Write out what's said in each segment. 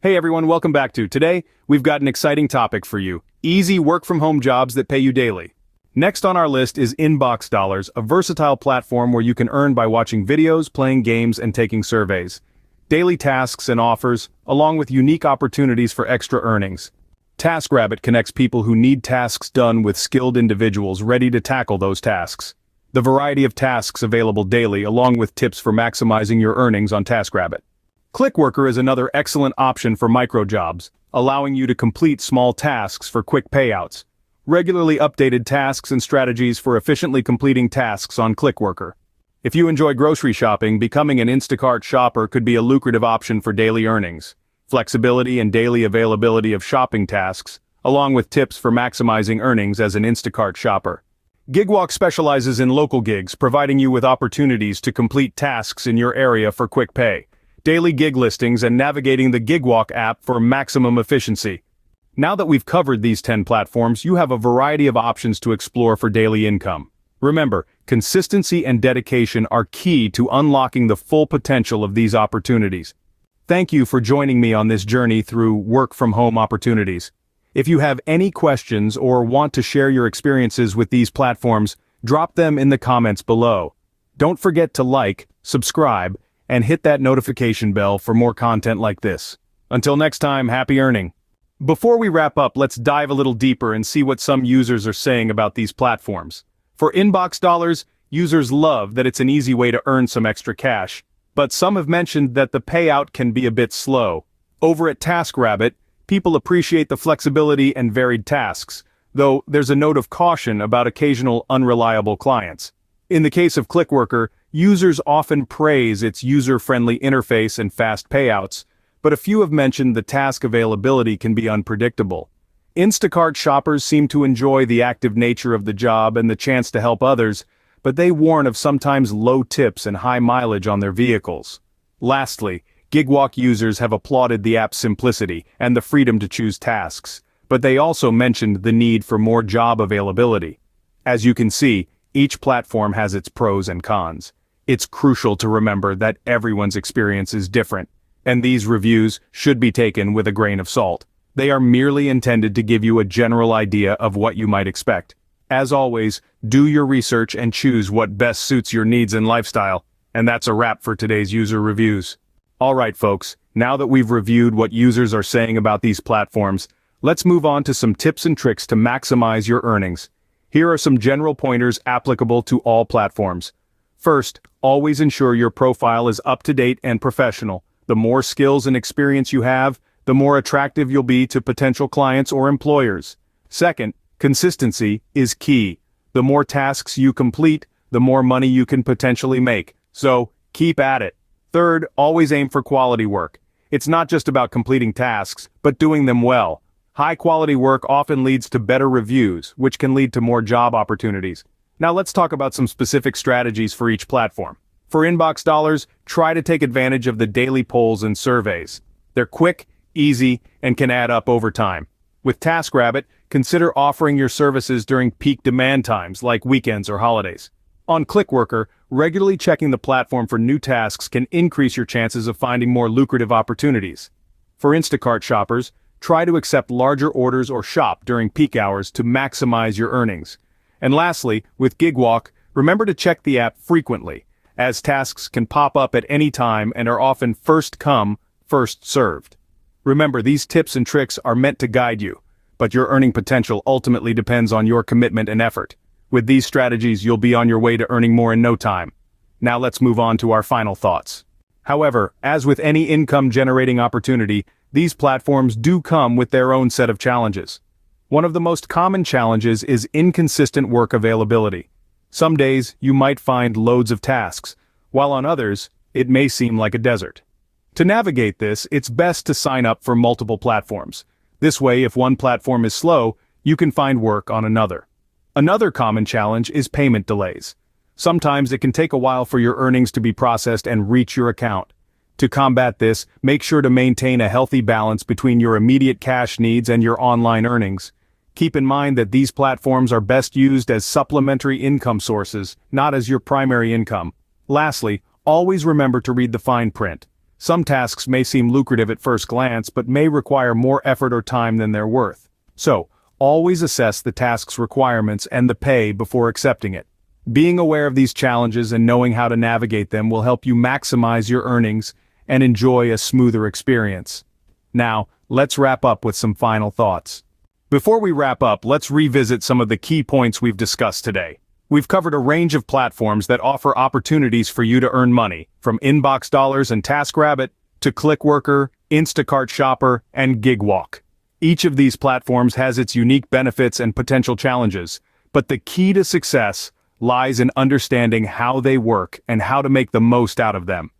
Hey everyone, welcome back to Today, we've got an exciting topic for you. Easy work-from-home jobs that pay you daily. Next on our list is Inbox Dollars, a versatile platform where you can earn by watching videos, playing games, and taking surveys. Daily tasks and offers, along with unique opportunities for extra earnings. TaskRabbit connects people who need tasks done with skilled individuals ready to tackle those tasks. The variety of tasks available daily along with tips for maximizing your earnings on TaskRabbit. Clickworker is another excellent option for microjobs, allowing you to complete small tasks for quick payouts. Regularly updated tasks and strategies for efficiently completing tasks on Clickworker. If you enjoy grocery shopping, becoming an Instacart shopper could be a lucrative option for daily earnings. Flexibility and daily availability of shopping tasks, along with tips for maximizing earnings as an Instacart shopper. Gigwalk specializes in local gigs, providing you with opportunities to complete tasks in your area for quick pay. Daily gig listings and navigating the Gigwalk app for maximum efficiency. Now that we've covered these 10 platforms, you have a variety of options to explore for daily income. Remember, consistency and dedication are key to unlocking the full potential of these opportunities. Thank you for joining me on this journey through work-from-home opportunities. If you have any questions or want to share your experiences with these platforms, drop them in the comments below. Don't forget to like, subscribe, and hit that notification bell for more content like this. Until next time, happy earning. Before we wrap up, let's dive a little deeper and see what some users are saying about these platforms. For Inbox Dollars, users love that it's an easy way to earn some extra cash, but some have mentioned that the payout can be a bit slow. Over at TaskRabbit, people appreciate the flexibility and varied tasks, though there's a note of caution about occasional unreliable clients. In the case of Clickworker, users often praise its user-friendly interface and fast payouts, but a few have mentioned the task availability can be unpredictable. Instacart shoppers seem to enjoy the active nature of the job and the chance to help others, but they warn of sometimes low tips and high mileage on their vehicles. Lastly, Gigwalk users have applauded the app's simplicity and the freedom to choose tasks, but they also mentioned the need for more job availability. As you can see, each platform has its pros and cons. It's crucial to remember that everyone's experience is different, and these reviews should be taken with a grain of salt. They are merely intended to give you a general idea of what you might expect. As always, do your research and choose what best suits your needs and lifestyle. And that's a wrap for today's user reviews. Alright folks, now that we've reviewed what users are saying about these platforms, let's move on to some tips and tricks to maximize your earnings. Here are some general pointers applicable to all platforms. First, always ensure your profile is up to date and professional. The more skills and experience you have, the more attractive you'll be to potential clients or employers. Second, consistency is key. The more tasks you complete, the more money you can potentially make. So, keep at it. Third, always aim for quality work. It's not just about completing tasks, but doing them well. High-quality work often leads to better reviews, which can lead to more job opportunities. Now let's talk about some specific strategies for each platform. For Inbox Dollars, try to take advantage of the daily polls and surveys. They're quick, easy, and can add up over time. With TaskRabbit, consider offering your services during peak demand times like weekends or holidays. On Clickworker, regularly checking the platform for new tasks can increase your chances of finding more lucrative opportunities. For Instacart shoppers, try to accept larger orders or shop during peak hours to maximize your earnings. And lastly, with Gigwalk, remember to check the app frequently, as tasks can pop up at any time and are often first come, first served. Remember, these tips and tricks are meant to guide you, but your earning potential ultimately depends on your commitment and effort. With these strategies, you'll be on your way to earning more in no time. Now let's move on to our final thoughts. However, as with any income-generating opportunity, these platforms do come with their own set of challenges. One of the most common challenges is inconsistent work availability. Some days, you might find loads of tasks, while on others, it may seem like a desert. To navigate this, it's best to sign up for multiple platforms. This way, if one platform is slow, you can find work on another. Another common challenge is payment delays. Sometimes it can take a while for your earnings to be processed and reach your account. To combat this, make sure to maintain a healthy balance between your immediate cash needs and your online earnings. Keep in mind that these platforms are best used as supplementary income sources, not as your primary income. Lastly, always remember to read the fine print. Some tasks may seem lucrative at first glance but may require more effort or time than they're worth. So, always assess the task's requirements and the pay before accepting it. Being aware of these challenges and knowing how to navigate them will help you maximize your earnings and enjoy a smoother experience. Now, let's wrap up with some final thoughts. Before we wrap up, let's revisit some of the key points we've discussed today. We've covered a range of platforms that offer opportunities for you to earn money, from Inbox Dollars and TaskRabbit to Clickworker, Instacart Shopper, and GigWalk. Each of these platforms has its unique benefits and potential challenges, but the key to success lies in understanding how they work and how to make the most out of them.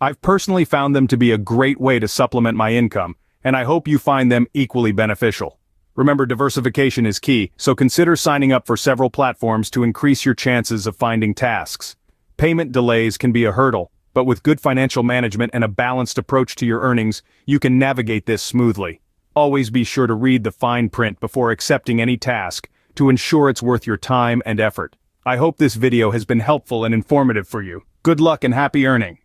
I've personally found them to be a great way to supplement my income, and I hope you find them equally beneficial. Remember, diversification is key, so consider signing up for several platforms to increase your chances of finding tasks. Payment delays can be a hurdle, but with good financial management and a balanced approach to your earnings, you can navigate this smoothly. Always be sure to read the fine print before accepting any task to ensure it's worth your time and effort. I hope this video has been helpful and informative for you. Good luck and happy earning!